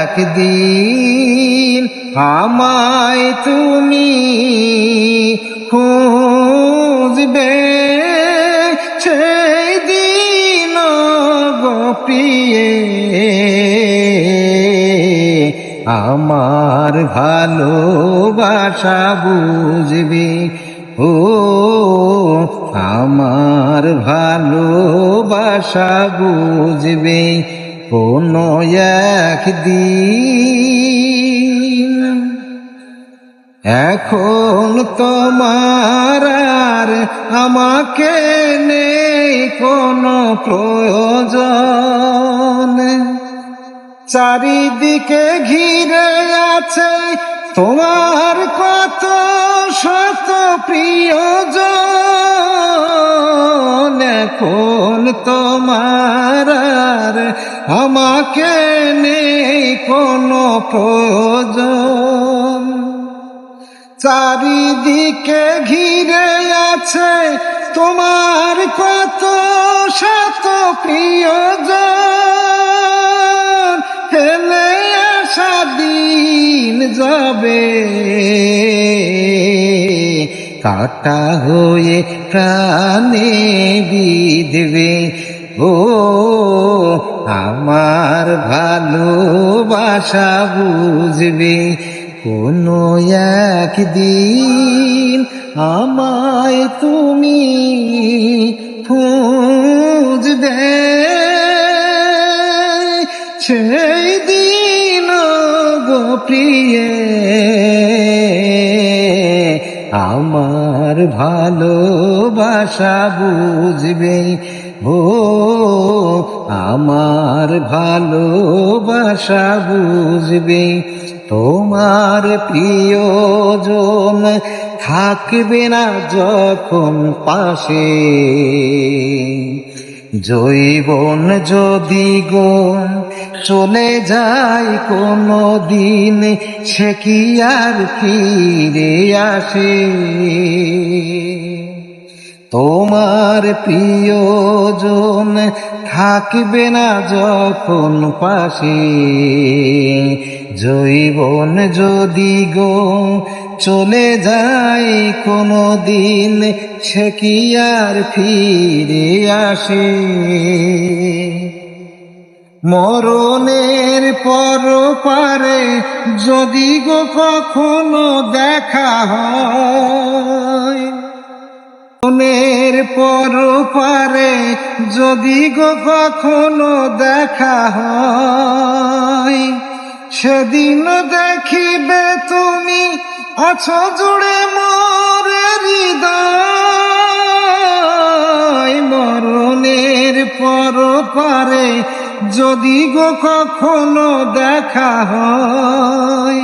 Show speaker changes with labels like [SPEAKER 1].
[SPEAKER 1] একদিন আমায় তুমি খুঁজবে, সেই দিন গো প্রিয়ে আমার ভালোবাসা বুঝবে। ও আমার ভালোবাসা বুঝবে কোনো একদিন। এখন তোমার আর আমাকে নেই কোনো প্রয়োজন, চারিদিকে ঘিরে আছে তোমার কত শত প্রিয়জন। এখন তোমার আর আমাকে নেই কোনো প্রয়োজন, চারিদিকে ঘিরে আছে তোমার কত শত প্রিয়জন। ফেলে আসা দিন যাবে, কাটা হয়ে প্রাণে বিঁধবে। ও আমার ভালোবাসা বুঝবে কোনো একদিন আমায় তুমি খুঁজবে, সেই দিন গো প্রিয়ে আমার ভালোবাসা বুঝবে। ও আমার ভালোবাসা বুঝবে। তোমার প্রিয়জন থাকবে না যখন পাশে, জৈবন যদি গো চলে যায় কোনো দিন, সে কি আর ফিরে আসে? তোমার প্রিয়জন থাকবে না যখন পাশে, জৈবন যদি গো চলে যায় কোনো দিন, সে কি আর ফিরে আসে? মরণের পর পারে যদি গো কখনো দেখা হয়, মরণের পর পারে যদি গো কখনো দেখা হয়, সেদিন দেখিবে তুমি আছো জুড়ে মোর হৃদয়। মরণের পর পারে যদি গো কখনো দেখা হয়,